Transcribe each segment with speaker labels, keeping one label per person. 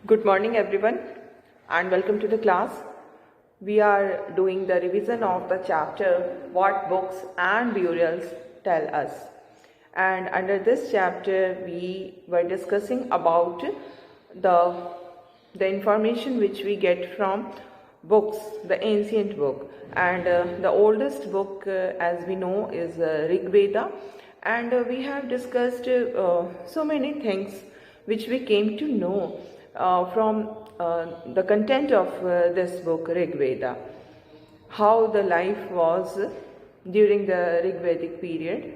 Speaker 1: Good morning everyone and welcome to the class. We are doing the revision of the chapter What Books and Burials Tell Us. And under this chapter we were discussing about the information which we get from books, the ancient book. And the oldest book as we know is Rig Veda. And we have discussed so many things which we came to know from the content of this book Rig Veda, how the life was during the Rig Vedic period,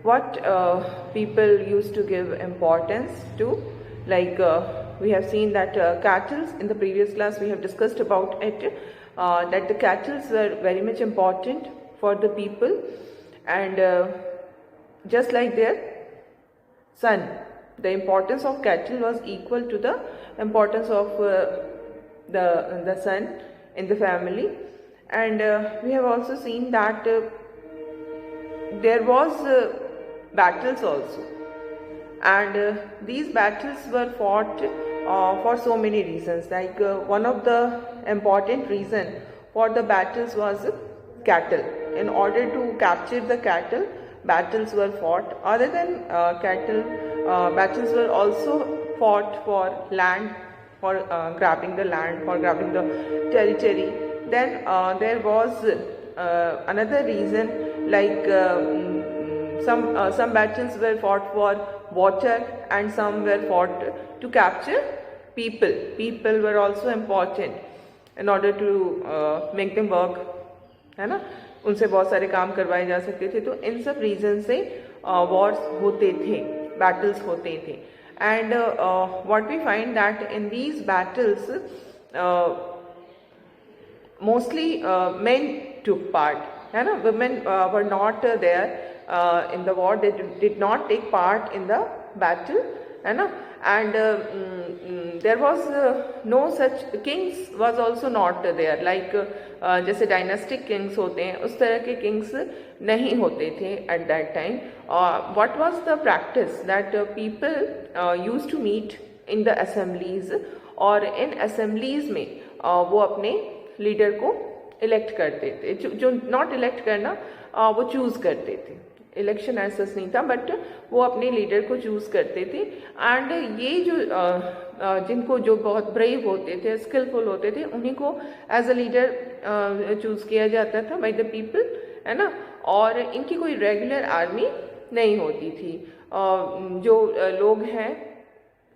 Speaker 1: what people used to give importance to, like we have seen that cattle, in the previous class we have discussed about it, that the cattle were very much important for the people, and just like their sun, the importance of cattle was equal to the importance of the son in the family. And we have also seen that there was battles also, and these battles were fought for so many reasons. Like one of the important reason for the battles was cattle. In order to capture the cattle, battles were fought. Other than cattle, battles were also fought for land, for grabbing the land, for grabbing the territory. Then there was another reason, like some battles were fought for water and some were fought to capture people. People were also important in order to make them work, है ना, उनसे बहुत सारे काम करवाए जा सकते थे. तो इन सब रीजन से वॉर्स होते थे, battles होते थे. And what we find that in these battles mostly men took part, है ना. Women were not there in the war. They did not take part in the battle, है ना. And there was no such kings was also not there, like जैसे dynastic kings होते हैं उस तरह के किंग्स नहीं होते थे at that time. What was the practice that people used to meet in the assemblies, और इन असेंबलीज में वो अपने लीडर को इलेक्ट करते थे. जो नॉट इलेक्ट करना, वो चूज़ करते थे. इलेक्शन ऐसा नहीं था, बट वो अपने लीडर को चूज़ करते थे. एंड ये जो जिनको जो बहुत ब्रेव होते थे, स्किलफुल होते थे, उन्हीं को एज अ लीडर चूज़ किया जाता था बाय द पीपल, है ना. और इनकी कोई रेगुलर आर्मी नहीं होती थी. जो लोग हैं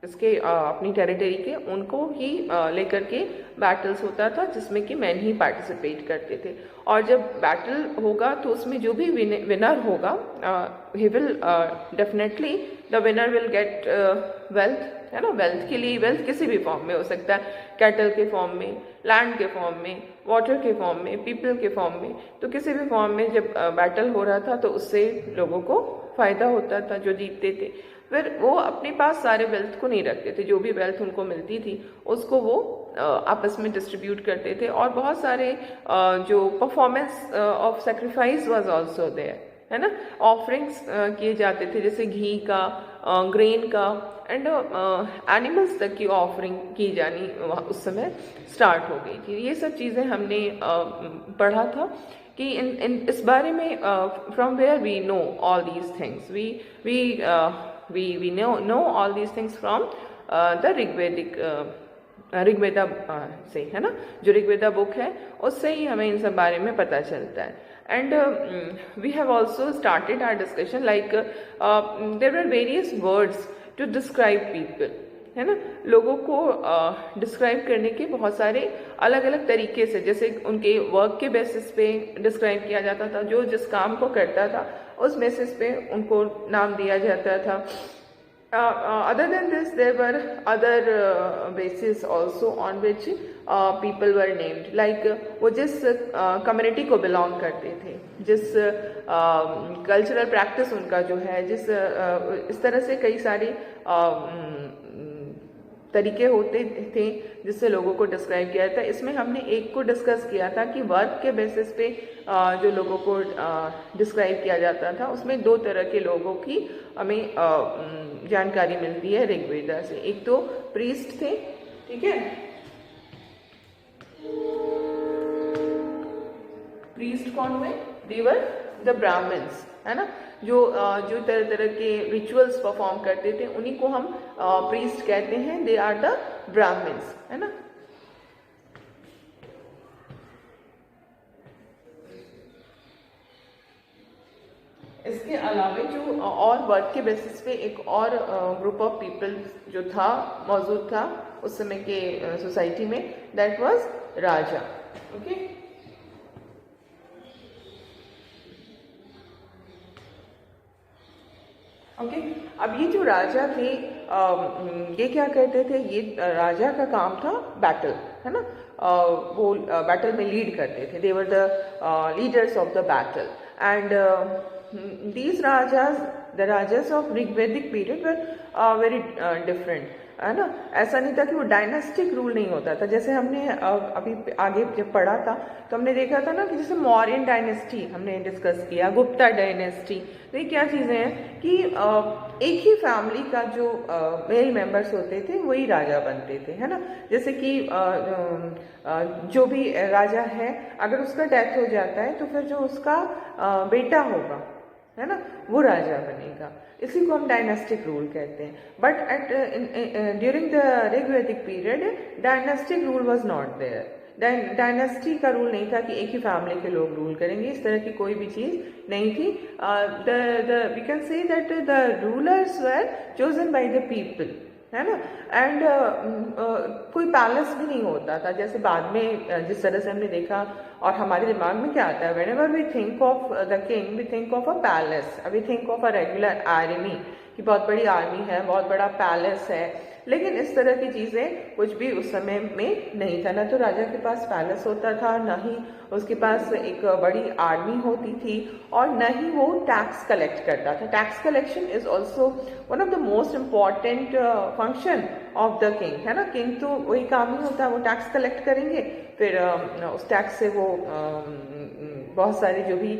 Speaker 1: इसके अपनी टेरिटरी के, उनको ही लेकर के बैटल्स होता था जिसमें कि मैन ही पार्टिसिपेट करते थे. और जब बैटल होगा तो उसमें जो भी विनर होगा, he will definitely the winner will get wealth, है ना. वेल्थ के लिए वेल्थ किसी भी फॉर्म में हो सकता है, कैटल के फॉर्म में, लैंड के फॉर्म में, वाटर के फॉर्म में, पीपल के फॉर्म में. तो किसी भी फॉर्म में जब बैटल हो रहा था तो उससे लोगों को फ़ायदा होता था जो जीतते थे. फिर वो अपने पास सारे वेल्थ को नहीं रखते थे, जो भी वेल्थ उनको मिलती थी उसको वो आपस में डिस्ट्रीब्यूट करते थे. और बहुत सारे जो performance of sacrifice was also there, है ना. ऑफरिंग्स किए जाते थे, जैसे घी का, ग्रेन का, एंड एनिमल्स तक की ऑफरिंग की जानी उस समय स्टार्ट हो गई थी. ये सब चीज़ें हमने पढ़ा था कि इन इस बारे में from where we know all these things. we know all these things from the Rigveda से, है ना. जो ऋग्वेदा बुक है उससे ही हमें इन सब बारे में पता चलता है. And we have also started our discussion, like there are various words to describe people, है ना. लोगों को डिस्क्राइब करने के बहुत सारे अलग अलग तरीके से, जैसे उनके वर्क के बेसिस पे डिस्क्राइब किया जाता था. जो जिस काम को करता था उस बेसिस पे उनको नाम दिया जाता था. other than this there were other bases also on which people were named, like वो जिस कम्युनिटी को बिलोंग करते थे, जिस कल्चरल प्रैक्टिस उनका जो है, जिस इस तरह से कई सारी तरीके होते थे जिससे लोगों को डिस्क्राइब किया था। इसमें हमने एक को डिस्कस किया था कि वर्क के बेसिस पे जो लोगों को डिस्क्राइब किया जाता था, उसमें दो तरह के लोगों की हमें जानकारी मिलती है ऋग्वेदा से। एक तो प्रीस्ट थे, ठीक है, प्रीस्ट कौन हुए, देवर द ब्राह्मण्स, है ना, जो तरह तरह के रिचुअल्स परफॉर्म करते थे उन्हीं को हम प्रीस्ट कहते हैं, दे आर द ब्राह्मण्स, है ना। इसके अलावा जो और वर्क के बेसिस पे एक और ग्रुप ऑफ पीपल जो था मौजूद था उस समय के सोसाइटी में, that was Raja. Okay, okay, अब ये जो राजा थे ये क्या करते थे, ये राजा का काम था बैटल, है ना, वो बैटल में लीड करते थे, they were the leaders of the battle. And these rajas, the rajas of Rigvedic period were very different, है ना। ऐसा नहीं था कि वो डायनेस्टिक रूल नहीं होता था, जैसे हमने अभी आगे जब पढ़ा था तो हमने देखा था ना कि जैसे मौर्यन डायनेस्टी हमने डिस्कस किया, गुप्ता डायनेस्टी, तो ये क्या चीज़ें हैं कि एक ही फैमिली का जो मेल मेंबर्स होते थे वही राजा बनते थे, है ना। जैसे कि जो भी राजा है अगर उसका डेथ हो जाता है तो फिर जो उसका बेटा होगा, है ना, वो राजा बनेगा, इसी को हम डायनेस्टिक रूल कहते हैं। But at during the Rigvedic period dynastic rule was not there, dynasty का रूल नहीं था कि एक ही फैमिली के लोग रूल करेंगे, इस तरह की कोई भी चीज नहीं थी। We can say that the rulers were chosen by the people, है ना। एंड कोई पैलेस भी नहीं होता था, जैसे बाद में जिस तरह से हमने देखा, और हमारे दिमाग में क्या आता है, whenever we think of the king we think of a palace, we think of a regular army, कि बहुत बड़ी आर्मी है, बहुत बड़ा पैलेस है, लेकिन इस तरह की चीज़ें कुछ भी उस समय में नहीं था। ना तो राजा के पास पैलेस होता था, ना ही उसके पास एक बड़ी आर्मी होती थी, और न ही वो टैक्स कलेक्ट करता था। Tax collection is also one of the most important function of the king, है ना। किंग तो वही काम ही होता है, वो टैक्स कलेक्ट करेंगे, फिर उस टैक्स से वो बहुत सारी जो भी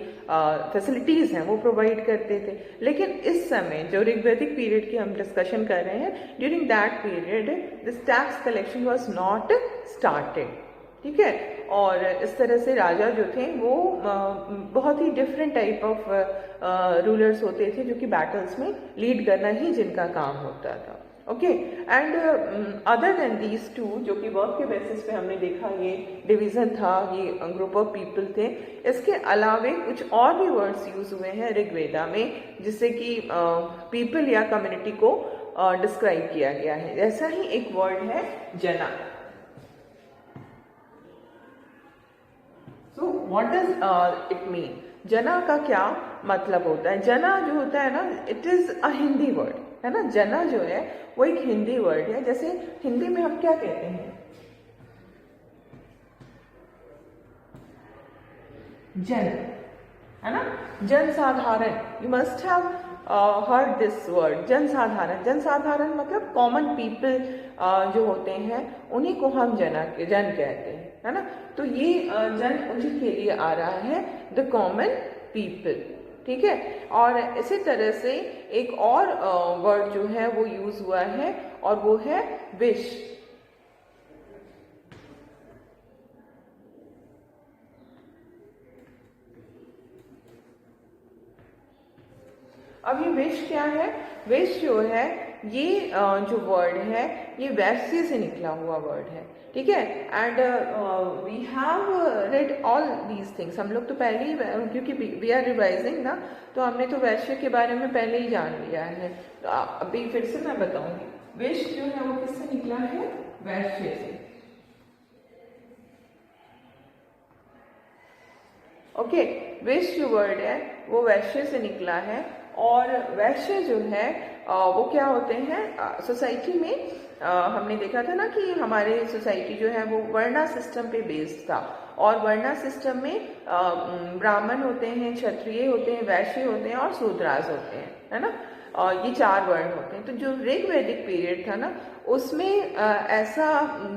Speaker 1: फैसिलिटीज़ हैं वो प्रोवाइड करते थे। लेकिन इस समय जो ऋग्वैदिक पीरियड की हम डिस्कशन कर रहे हैं, during that period this tax collection was not started, ठीक है। और इस तरह से राजा जो थे वो बहुत ही डिफरेंट टाइप ऑफ रूलर्स होते थे, जो कि बैटल्स में लीड करना ही जिनका काम होता था। Okay, and other than these two, जो कि वर्क के बेसिस पे हमने देखा ये डिवीजन था, ये ग्रुप ऑफ पीपल थे, इसके अलावे कुछ और भी वर्ड्स यूज हुए हैं ऋग्वेदा में जिससे कि पीपल या कम्युनिटी को डिस्क्राइब किया गया है। ऐसा ही एक वर्ड है जना। So what does it mean, जना का क्या मतलब होता है। जना जो होता है ना, it is a Hindi word, है ना। जना जो है वो एक हिंदी वर्ड है। जैसे हिंदी में हम क्या कहते हैं, जन, है ना, जन साधारण। You must have heard this word, जन साधारण। जन साधारण मतलब कॉमन पीपल जो होते हैं उन्हीं को हम जन कहते हैं, है ना। तो ये जन उन्हीं के लिए आ रहा है, द कॉमन पीपल, ठीक है। और इसी तरह से एक और वर्ड जो है वो यूज हुआ है, और वो है विश। अब ये विश क्या है, विश जो है ये जो वर्ड है ये वैश्य से निकला हुआ वर्ड है, ठीक है। And we have read all these things, हम लोग तो पहले ही, क्योंकि वी आर रिवाइजिंग ना, तो हमने तो वैश्य के बारे में पहले ही जान लिया है। तो अभी फिर से मैं बताऊंगी, विश जो है वो किससे निकला है, वैश्य से। ओके, विश जो वर्ड है वो वैश्य से निकला है, और वैश्य जो है वो क्या होते हैं सोसाइटी में। हमने देखा था ना कि हमारे सोसाइटी जो है वो वर्णा सिस्टम पे बेस्ड था, और वर्णा सिस्टम में ब्राह्मण होते हैं, क्षत्रिय होते हैं, वैश्य होते हैं और शूद्रास होते हैं, है ना। ये चार वर्ण होते हैं। तो जो ऋग्वैदिक पीरियड था ना, उसमें ऐसा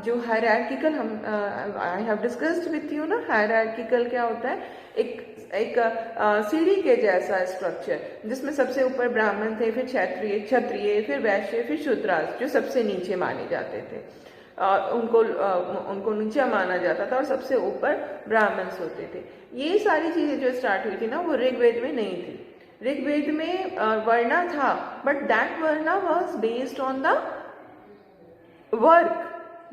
Speaker 1: जो हायरार्किकल, हम I have discussed with you ना, हायरार्किकल क्या होता है, एक सीढ़ी के जैसा स्ट्रक्चर जिसमें सबसे ऊपर ब्राह्मण थे, फिर क्षत्रिय, फिर वैश्य, फिर शूद्रास जो सबसे नीचे माने जाते थे। उनको नीचा माना जाता था और सबसे ऊपर ब्राह्मण्स होते थे। ये सारी चीजें जो स्टार्ट हुई थी ना, वो ऋग्वेद में नहीं थी। ऋग्वेद में वर्णा था, but that varna was based on the work,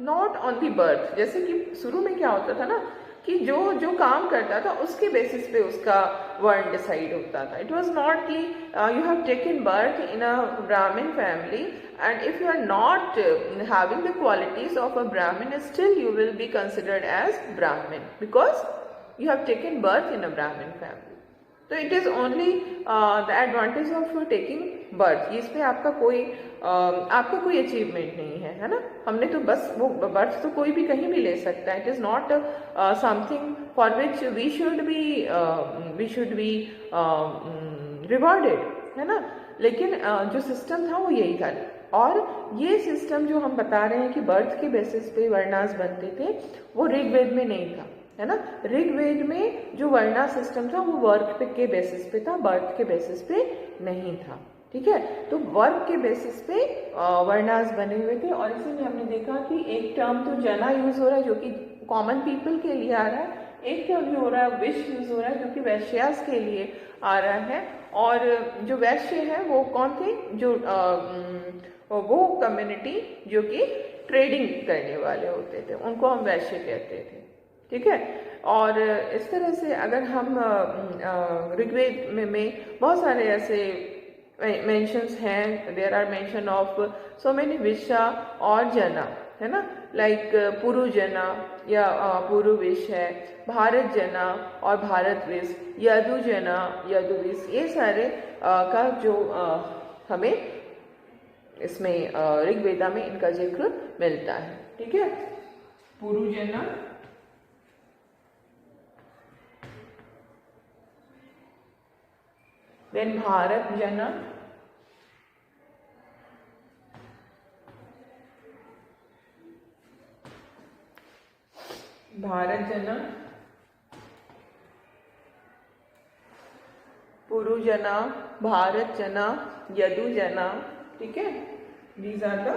Speaker 1: not on the birth. जैसे कि शुरू में क्या होता था ना कि जो जो काम करता था उसके बेसिस पे उसका वर्ण डिसाइड होता था। इट वाज नॉट कि you have taken birth in a Brahmin family and if you are not having the qualities of a Brahmin, still you will be considered as Brahmin because you have taken birth in a Brahmin family. So it is only the advantage of taking birth. इस पे आपका कोई achievement नहीं है, है ना। हमने तो बस वो बर्थ तो कोई भी कहीं भी ले सकता है। It is not something for which we should be rewarded, है ना। लेकिन जो सिस्टम था वो यही था। और ये सिस्टम जो हम बता रहे हैं कि बर्थ के बेसिस पे वर्णास बनते थे, वो ऋग्वेद में नहीं था, है ना। ऋग्वेद में जो वर्णा सिस्टम था वो वर्क के बेसिस पे था, बर्थ के बेसिस पे नहीं था, ठीक है। तो वर्क के बेसिस पे वर्णास बने हुए थे। और इसी में हमने देखा कि एक टर्म तो जना यूज हो रहा है जो कि कॉमन पीपल के लिए आ रहा है, एक टर्म हो रहा है विश यूज हो रहा है जो कि वैश्यास के लिए आ रहा है। और जो वैश्य है वो कौन थे, जो वो कम्युनिटी जो कि ट्रेडिंग करने वाले होते थे, उनको हम वैश्य कहते थे, ठीक है। और इस तरह से अगर हम ऋग्वेद में बहुत सारे ऐसे मेंशंस हैं, there are mention of so many विशा और जना, है ना, लाइक पुरु जना या पुरु विश है, भारत जना और भारत विश, यदु जना, यदु विश, ये सारे का जो हमें इसमें ऋग्वेदा में इनका जिक्र मिलता है, ठीक है। पुरु जना, देन भारत जना, भारत जना, पुरु जना, भारत जना, यदु जना, ठीक है। These are the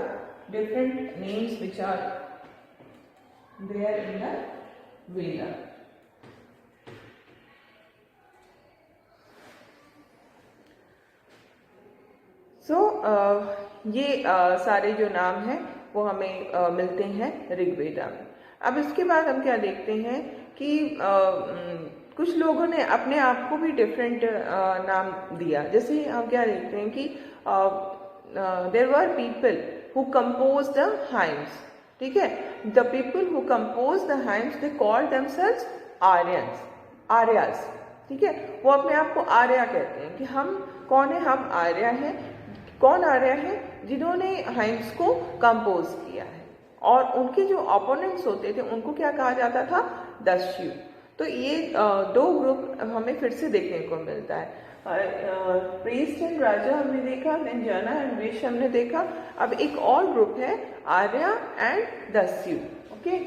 Speaker 1: different names which are there in the Veda. So ये सारे जो नाम हैं वो हमें मिलते हैं ऋग्वेदा में। अब इसके बाद हम क्या देखते हैं कि कुछ लोगों ने अपने आप को भी डिफरेंट नाम दिया। जैसे हम क्या देखते हैं कि there were people who composed the hymns, ठीक है। The people who composed the hymns they called themselves Arya's, ठीक है। वो अपने आप को आर्या कहते हैं कि हम कौन है, हम आर्या हैं। कौन आर्य है? जिन्होंने हाइम्स को कंपोज किया है। और उनके जो ओपोनेंट्स होते थे उनको क्या कहा जाता था? दस्यु। तो ये दो ग्रुप हमें फिर से देखने को मिलता है। प्रीस्ट एंड राजा हमने देखा, देन जना एंड विश हमने देखा। अब एक और ग्रुप है Arya and Dasyu, okay.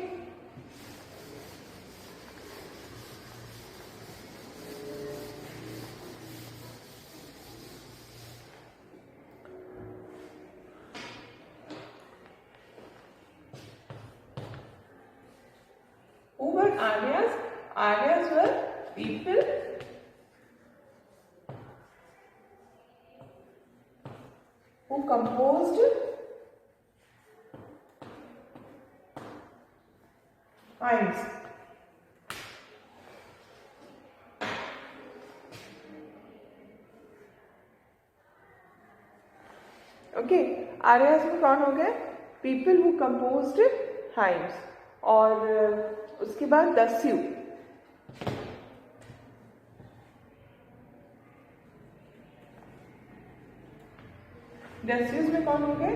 Speaker 1: Who were Aryas? Aryas were people who composed hymns. ओके, आर्यस में कौन हो गए? People who composed hymns. और उसके बाद दस्यु, दस्युस में कौन हो गए?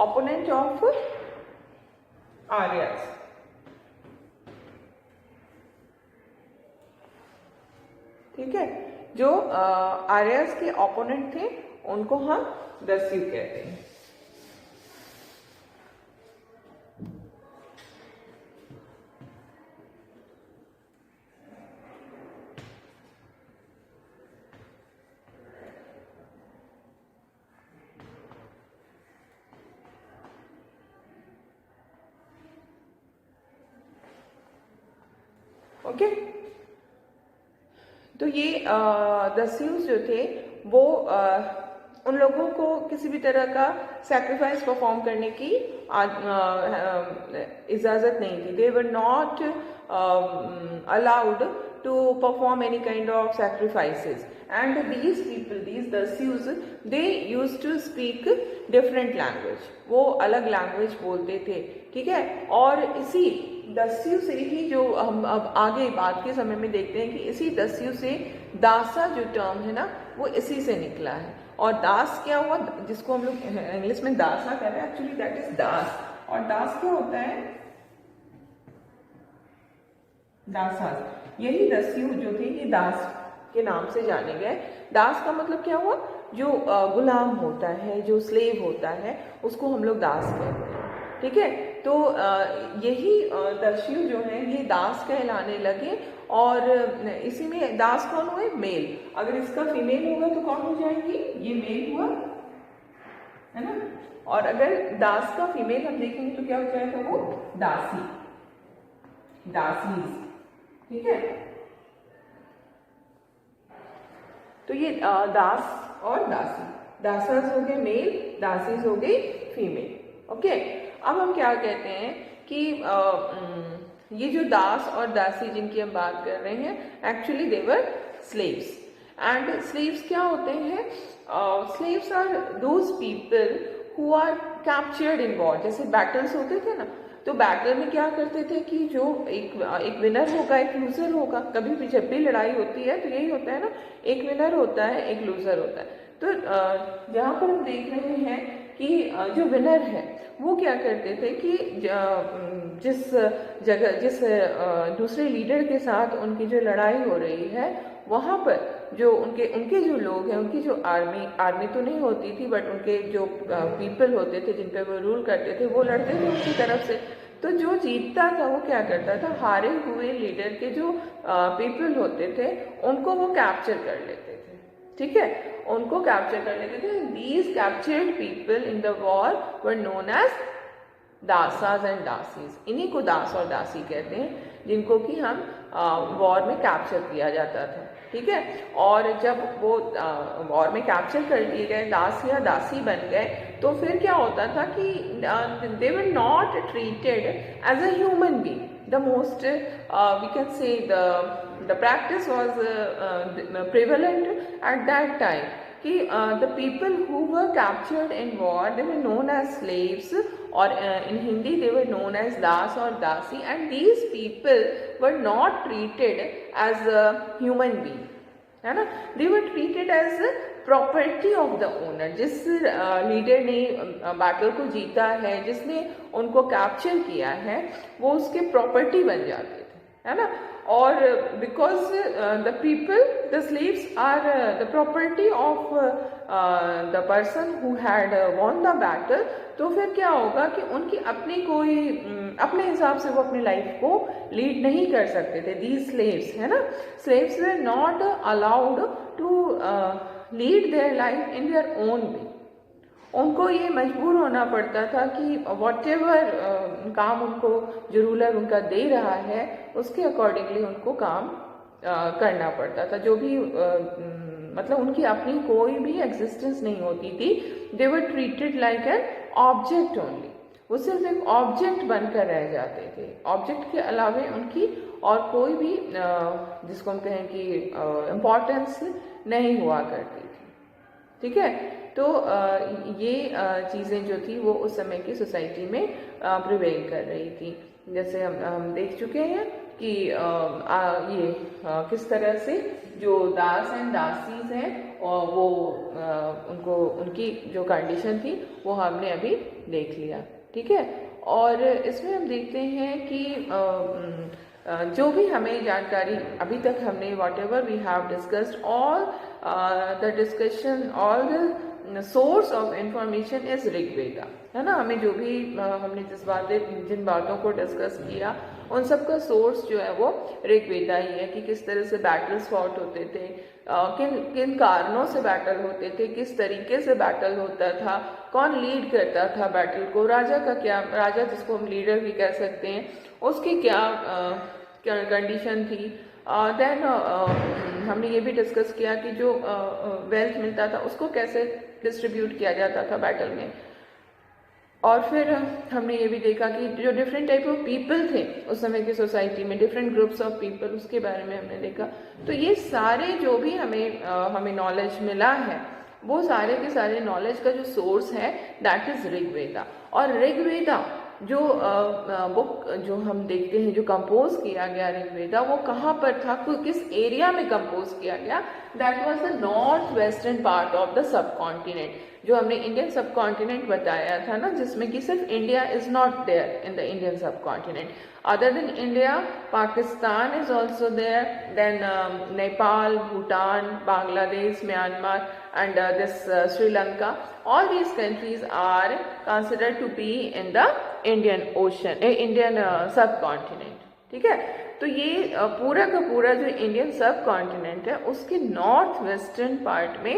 Speaker 1: Opponent of Aryas. ठीक है। जो आर्यस के ओपोनेंट थे उनको हम दस्यु कहते हैं। ओके, तो ये दस्युस जो थे वो उन लोगों को किसी भी तरह का सैक्रिफाइस परफॉर्म करने की इजाज़त नहीं थी। They were not allowed to perform any kind of sacrifices, and these people, these Dasyus, they used to speak different language, वो अलग लैंग्वेज बोलते थे, ठीक है। और इसी दस्यु से ही जो हम अब आगे बाद के समय में देखते हैं कि इसी दस्यु से दासा जो टर्म है ना वो इसी से निकला है। और दास क्या हुआ, जिसको हम लोग इंग्लिश में दासा कह रहे हैं, एक्चुअली दैट इज दास। और दास क्या होता है, दासास। यही दस्यु जो थे ये दास के नाम से जाने गए। दास का मतलब क्या हुआ, जो गुलाम होता है, जो स्लेव होता है, उसको हम लोग दास कहते हैं, ठीक है। तो यही दस्यु जो है ये दास कहलाने लगे। और इसी में दास कौन हुए, मेल। अगर इसका फीमेल होगा तो कौन हो जाएंगी, ये मेल हुआ, है ना। और अगर दास का फीमेल हम देखेंगे तो क्या हो जाएगा, वो दासी, दासीज, ठीक है। तो ये दास और दासी, दासास हो गए मेल, दासीज हो गई फीमेल। ओके, अब हम क्या कहते हैं कि ये जो दास और दासी जिनकी हम बात कर रहे हैं, actually they were slaves. And slaves क्या होते हैं, slaves are those people who are captured in war. जैसे बैटल्स होते थे ना, तो बैटल में क्या करते थे कि जो एक विनर होगा, एक लूजर होगा। कभी भी जब भी लड़ाई होती है तो यही होता है ना, एक विनर होता है, एक लूजर होता है। तो जहाँ पर हम देख रहे हैं कि जो विनर है वो क्या करते थे कि जिस जगह, जिस दूसरे लीडर के साथ उनकी जो लड़ाई हो रही है, वहाँ पर जो उनके जो लोग हैं, उनकी जो आर्मी तो नहीं होती थी, बट उनके जो पीपल होते थे जिन पे वो रूल करते थे, वो लड़ते थे उनकी तरफ से। तो जो जीतता था वो क्या करता था, हारे हुए लीडर के जो पीपल होते थे उनको वो कैप्चर कर लेते थे, ठीक है, उनको कैप्चर कर लेते थे। These captured people in the war were known as dasas and dasis. इन्हीं को दास और दासी कहते हैं, जिनको कि हम वॉर में कैप्चर किया जाता था, ठीक है। और जब वो वॉर में कैप्चर कर लिए गए, दास या दासी बन गए, तो फिर क्या होता था कि they were not treated as a human being. The most we can say the practice was prevalent at that time कि the people who were captured in war, they were known as slaves, or in Hindi they were known as das or dasi, and these people were not treated as a human being, है ना। They were treated as a property of the owner। जिस leader ने battle को जीता है, जिसने उनको capture किया है, वो उसके प्रॉपर्टी बन जाते थे, है ना। और because the people, the slaves are the property of the person who had won the battle, तो फिर क्या होगा कि उनकी अपनी कोई अपने हिसाब से वो अपनी लाइफ को लीड नहीं कर सकते थे। दीज स्लेव्स, है ना, slaves were not allowed to lead their life in their own way. उनको ये मजबूर होना पड़ता था कि वॉट एवर काम उनको जो रूलर उनका दे रहा है उसके अकॉर्डिंगली उनको काम करना पड़ता था। जो भी मतलब उनकी अपनी कोई भी एग्जिस्टेंस नहीं होती थी। They were treated like an object only. वो सिर्फ एक ऑब्जेक्ट बनकर रह जाते थे। ऑब्जेक्ट के अलावे उनकी और कोई भी जिसको हम कहें कि इम्पोर्टेंस नहीं हुआ करती थी, ठीक है। तो ये चीज़ें जो थी वो उस समय की सोसाइटी में प्रिवेल कर रही थी। जैसे हम देख चुके हैं कि ये किस तरह से जो दास एंड दासीज हैं और वो उनको उनकी जो कंडीशन थी वो हमने अभी देख लिया, ठीक है। और इसमें हम देखते हैं कि जो भी हमें जानकारी अभी तक हमने whatever we have discussed, all the discussion, all the source of information is Rigveda, है ना। हमें जो भी हमने जिन बातों को डिस्कस किया उन सब का सोर्स जो है वो ऋग्वेदा ही है, कि किस तरह से बैटल्स फॉट होते थे, किन किन कारणों से बैटल होते थे, किस तरीके से बैटल होता था, कौन लीड करता था बैटल को, राजा का क्या, राजा जिसको हम लीडर भी कह सकते हैं, उसकी क्या कंडीशन थी। देन हमने ये भी डिस्कस किया कि जो वेल्थ मिलता था उसको कैसे डिस्ट्रीब्यूट किया जाता था बैटल में। और फिर हमने ये भी देखा कि जो डिफरेंट टाइप ऑफ पीपल थे उस समय की सोसाइटी में, डिफरेंट ग्रुप्स ऑफ पीपल, उसके बारे में हमने देखा। तो ये सारे जो भी हमें नॉलेज मिला है, वो सारे के सारे नॉलेज का जो सोर्स है दैट इज ऋग्वेदा। और ऋग्वेदा जो बुक जो हम देखते हैं, जो कंपोज किया गया ऋग्वेदा, वो कहाँ पर था, किस एरिया में कंपोज किया गया, that was the north western part of the सब कॉन्टिनेंट। जो हमने इंडियन सब कॉन्टिनेंट बताया था ना, जिसमें कि सिर्फ India is not there in the Indian subcontinent, other than India Pakistan is also there, then Nepal, Bhutan, Bangladesh, Myanmar and this Sri Lanka, all these countries are considered to be in the Indian Ocean, Indian subcontinent, ठीक है। तो ये पूरा का पूरा जो Indian सब continent है उसके नॉर्थ वेस्टर्न पार्ट में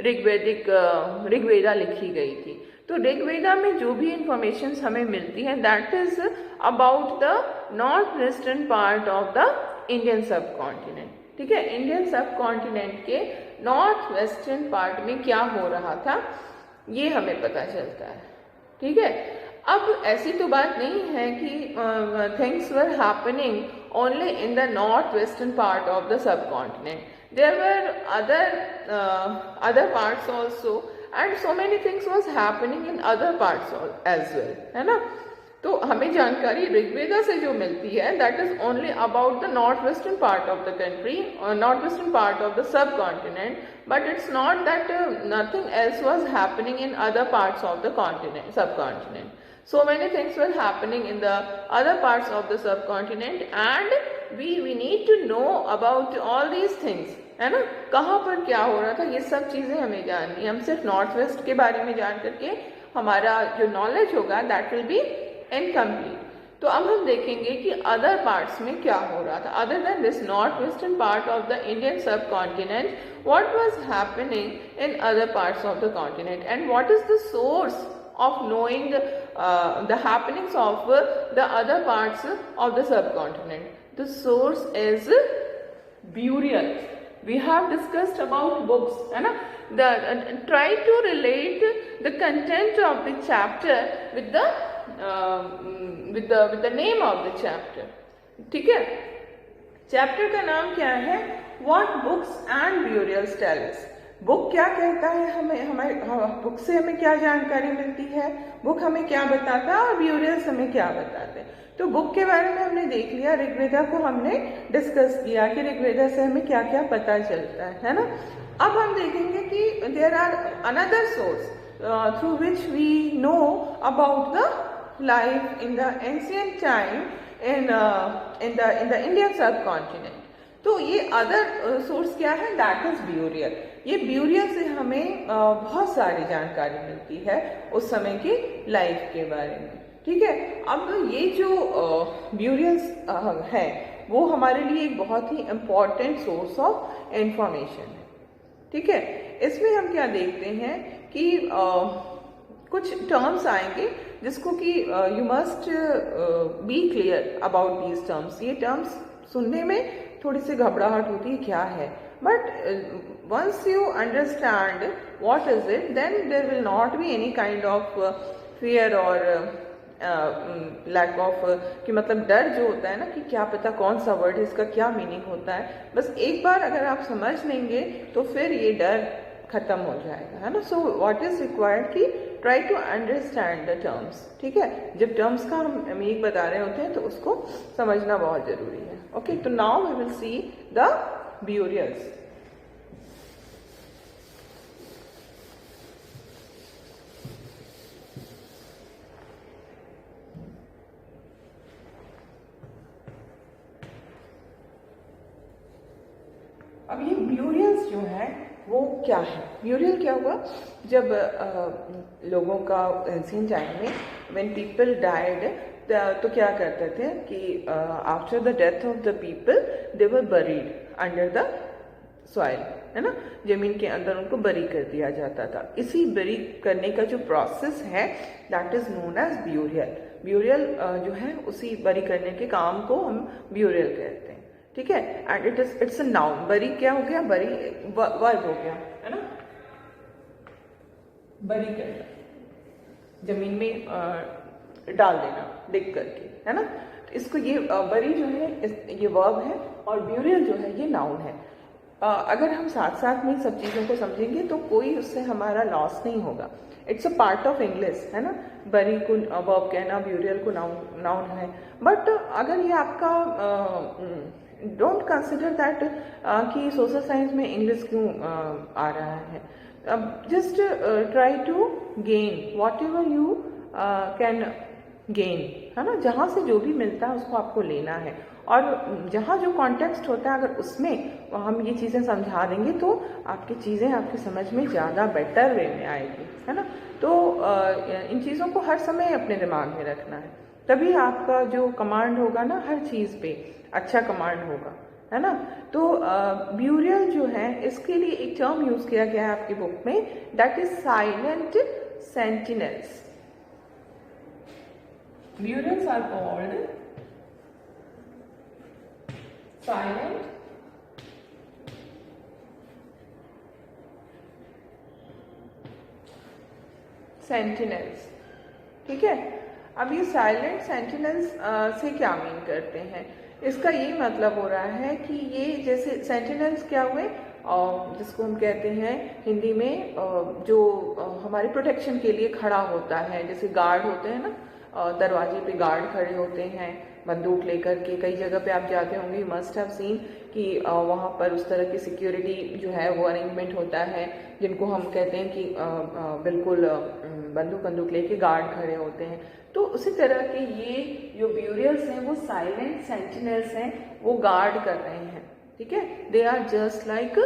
Speaker 1: ऋग्वेदा लिखी गई थी। तो ऋग्वेदा में जो भी इंफॉर्मेशन हमें मिलती है that is about the north western part of the Indian सब कॉन्टिनेंट, ठीक है। इंडियन सब कॉन्टिनेंट के नॉर्थ वेस्टर्न पार्ट में क्या हो रहा था ये हमें पता चलता है, ठीक है। अब ऐसी तो बात नहीं है कि things were happening only in the north western part of the subcontinent, there were other parts also and so many things was happening in other parts as well, है ना। तो हमें जानकारी ऋग्वेदा से जो मिलती है that is only about the north western part of the country, north western part of the सब continent, but it's not that nothing else was happening in other parts of the continent, सब continent. So many things were happening in the other parts of the subcontinent and we need to know about all these things, है ना. कहाँ पर क्या हो रहा था ये सब चीज़ें हमें जाननी है. हम सिर्फ नॉर्थ वेस्ट के बारे में जान करके हमारा जो नॉलेज होगा दैट विल बी इनकम्प्लीट. तो अब हम देखेंगे कि अदर पार्ट्स में क्या हो रहा था other than this north western part of the Indian subcontinent. What was happening in other parts of the continent and what is the source of knowing the happenings of the other parts of the subcontinent. The source is burial. We have discussed about books, है ना. Try to relate the content of the chapter with the name of the chapter. ठीक है. Chapter का नाम क्या है? What books and burials tell us. Book क्या कहता है हमें, हमारे बुक से हमें क्या जानकारी मिलती है, बुक हमें क्या बताता है और ब्यूरियल्स हमें क्या बताते हैं. तो बुक के बारे में हमने देख लिया, ऋग्वेदा को हमने डिस्कस किया कि ऋग्वेदा से हमें क्या क्या पता चलता है ना. अब हम देखेंगे कि there are another source through which we know about the life in the ancient time in the Indian subcontinent. तो ये अदर सोर्स क्या है? That is burial. ये ब्यूरियल से हमें बहुत सारी जानकारी मिलती है उस समय की लाइफ के बारे में. ठीक है. अब ये जो ब्यूरियल्स है वो हमारे लिए एक बहुत ही इम्पॉर्टेंट सोर्स ऑफ इंफॉर्मेशन है. ठीक है. इसमें हम क्या देखते हैं कि कुछ टर्म्स आएंगे जिसको कि you must be clear about these terms. ये टर्म्स सुनने में थोड़ी सी घबराहट होती है क्या है, but once you understand what is it, then there will not be any kind of fear or lack of कि मतलब डर जो होता है ना कि क्या पता कौन सा वर्ड है इसका क्या मीनिंग होता है. बस एक बार अगर आप समझ लेंगे तो फिर ये डर खत्म हो जाएगा, है ना. सो व्हाट इज रिक्वायर्ड कि try to understand the terms. ठीक है. जब टर्म्स का हम मीनिंग बता रहे होते हैं तो उसको समझना बहुत जरूरी है. ओके. तो now we will see the burials. अब ये ब्यूरियल्स जो है वो क्या है? ब्यूरियल क्या हुआ? जब लोगों का एंशिएंट टाइम में व्हेन पीपल डाइड, तो क्या करते थे कि after the death of the people they were buried under the soil, है ना, जमीन के अंदर उनको बरी कर दिया जाता था। इसी बरी करने का जो प्रोसेस है that is known as burial. Burial जो है उसी बरी करने के काम को हम ब्यूरियल कहते हैं, ठीक है। And it's a noun. बरी क्या हो गया? बरी वर्ब हो गया, है ना, बरी करना, जमीन में डाल देना डिग करके, है ना। तो इसको ये बरी जो है ये वर्ब है और ब्यूरियल जो है ये नाउन है। अगर हम साथ साथ में सब चीज़ों को समझेंगे तो कोई उससे हमारा लॉस नहीं होगा। It's a part of English, है ना। बरी को वर्ब कहना, ब्यूरियल को नाउन है। बट अगर ये आपका डोंट कंसिडर दैट कि सोशल साइंस में इंग्लिश क्यों आ रहा है। अब just try to gain whatever you can gain, है ना। जहाँ से जो भी मिलता है उसको आपको लेना है, और जहाँ जो कॉन्टेक्स्ट होता है अगर उसमें हम ये चीज़ें समझा देंगे तो आपकी चीज़ें आपकी समझ में ज़्यादा बेटर वे में आएगी, है ना। तो इन चीज़ों को हर समय अपने दिमाग में रखना है, तभी आपका जो कमांड होगा ना हर चीज़ पे अच्छा कमांड होगा, है ना। तो ब्यूरियल जो है इसके लिए एक टर्म यूज़ किया गया है आपकी बुक में, that is silent sentinels. Burials are called silent sentinels, ठीक है। अब ये साइलेंट सेंटिनल्स से क्या मीन करते हैं? इसका ये मतलब हो रहा है कि ये जैसे सेंटिनल्स क्या हुए, जिसको हम कहते हैं हिंदी में जो हमारे प्रोटेक्शन के लिए खड़ा होता है, जैसे गार्ड होते हैं ना, दरवाजे पे गार्ड खड़े होते हैं बंदूक लेकर के। कई जगह पे आप जाते होंगे, यू मस्ट हैव सीन कि वहाँ पर उस तरह की सिक्योरिटी जो है वो अरेंजमेंट होता है, जिनको हम कहते हैं कि बिल्कुल बंदूक लेके गार्ड खड़े होते हैं। तो उसी तरह के ये जो ब्यूरियल्स हैं वो साइलेंट सेंटिनल्स हैं, वो गार्ड कर रहे हैं, ठीक है। They are just like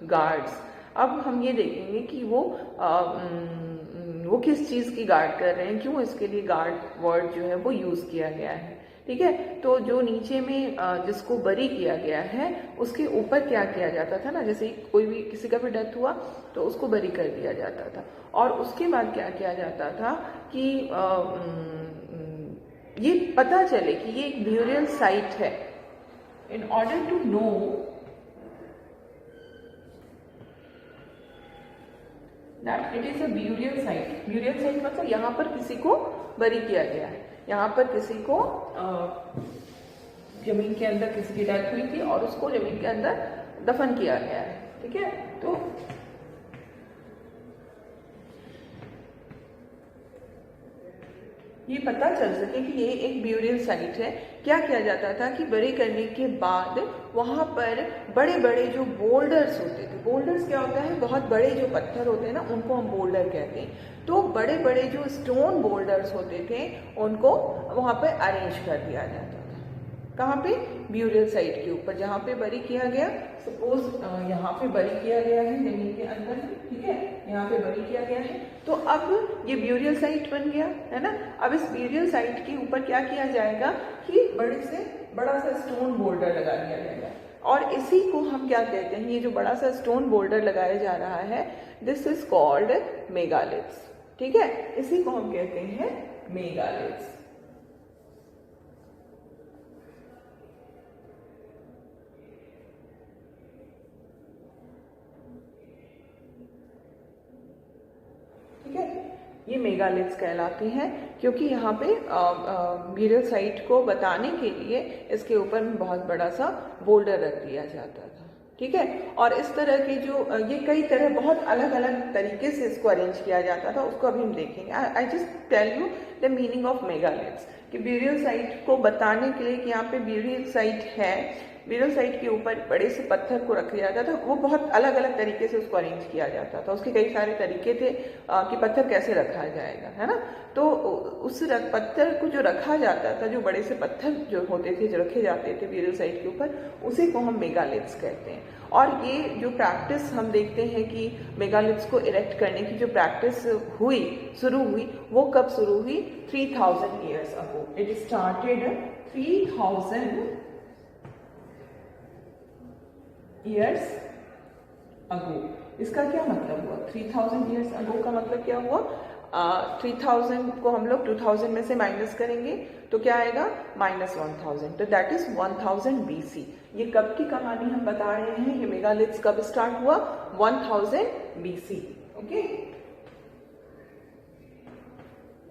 Speaker 1: guards. अब हम ये देखेंगे कि वो किस चीज़ की गार्ड कर रहे हैं, क्यों इसके लिए गार्ड वर्ड जो है वो यूज़ किया गया है, ठीक है। तो जो नीचे में जिसको बरी किया गया है उसके ऊपर क्या किया जाता था ना, जैसे कोई भी किसी का भी डेथ हुआ तो उसको बरी कर दिया जाता था, और उसके बाद क्या किया जाता था कि ये पता चले कि ये एक ब्यूरियल साइट है। In order to know that it is a burial site. Burial site मतलब यहाँ पर किसी को बरी किया गया है, यहाँ पर किसी को जमीन के अंदर किसी की डेथ हुई थी और उसको जमीन के अंदर दफन किया गया है, ठीक है। तो ये पता चल सके कि ये एक ब्यूरियल साइट है। क्या किया जाता था कि बरी करने के बाद वहाँ पर बड़े बड़े जो बोल्डर्स होते थे, बोल्डर्स क्या होता है, बहुत बड़े जो पत्थर होते हैं ना उनको हम बोल्डर कहते हैं। तो बड़े बड़े जो स्टोन बोल्डर्स होते थे उनको वहाँ पर अरेंज कर दिया जाता था। कहाँ पे? ब्यूरियल साइट के ऊपर, जहाँ पे बरी किया गया। सपोज यहाँ पे बरी किया गया है जमीन के अंदर, ठीक है, यहाँ पे बरी किया गया है, तो अब ये ब्यूरियल साइट बन गया, है ना। अब इस ब्यूरियल साइट के ऊपर क्या किया जाएगा कि बड़ा सा स्टोन बोल्डर लगा दिया जाएगा, और इसी को हम क्या कहते हैं, ये जो बड़ा सा स्टोन बोल्डर लगाया जा रहा है, दिस इज कॉल्ड मेगालिथ्स, ठीक है। इसी को हम कहते हैं मेगालिथ्स। ये मेगालिथ्स कहलाते हैं क्योंकि यहाँ पे ब्यूरियल साइट को बताने के लिए इसके ऊपर में बहुत बड़ा सा बोल्डर रख दिया जाता था, ठीक है। और इस तरह के जो ये कई तरह बहुत अलग अलग तरीके से इसको अरेंज किया जाता था, उसको अभी हम देखेंगे। I just tell you the meaning of megaliths कि ब्यूरियल साइट को बताने के लिए कि यहाँ पे ब्यूरियल साइट है, ब्यूरियल साइट के ऊपर बड़े से पत्थर को रख दिया जाता था। वो बहुत अलग अलग तरीके से उसको अरेंज किया जाता था, उसके कई सारे तरीके थे कि पत्थर कैसे रखा जाएगा, है ना। तो उस पत्थर को जो रखा जाता था, जो बड़े से पत्थर जो होते थे, जो रखे जाते थे ब्यूरल साइट के ऊपर, उसी को हम मेगालिथ्स कहते हैं। और ये जो प्रैक्टिस हम देखते हैं कि मेगालिथ्स को इरेक्ट करने की जो प्रैक्टिस शुरू हुई, वो कब शुरू हुई? 3000 years ago. It started 3000 years ago. इसका क्या मतलब हुआ? 3000 ईयर्स अगो का मतलब क्या हुआ? 3000 को हम लोग 2000 में से माइनस करेंगे तो क्या आएगा? -1000। तो दैट इज 1000 BC। ये कब की कहानी हम बता रहे हैं? ये मेगालिथ्स कब स्टार्ट हुआ? 1000 BC। ओके,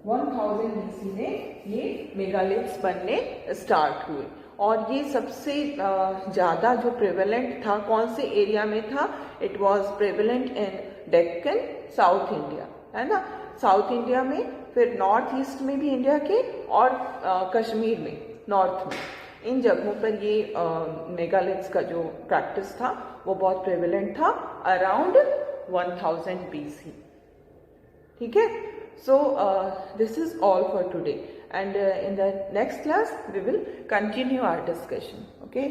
Speaker 1: 1000 BC में ये मेगालिथ्स बनने स्टार्ट हुए। और ये सबसे ज़्यादा जो प्रेवलेंट था, कौन से एरिया में था? It was prevalent in Deccan, south India, है ना, साउथ इंडिया में, फिर नॉर्थ ईस्ट में भी इंडिया के, और कश्मीर में, नॉर्थ में। इन जगहों पर ये मेगालिथ्स का जो प्रैक्टिस था वो बहुत प्रेवलेंट था अराउंड 1000 BC। ठीक है, so this is all for today, and in the next class we will continue our discussion. Okay.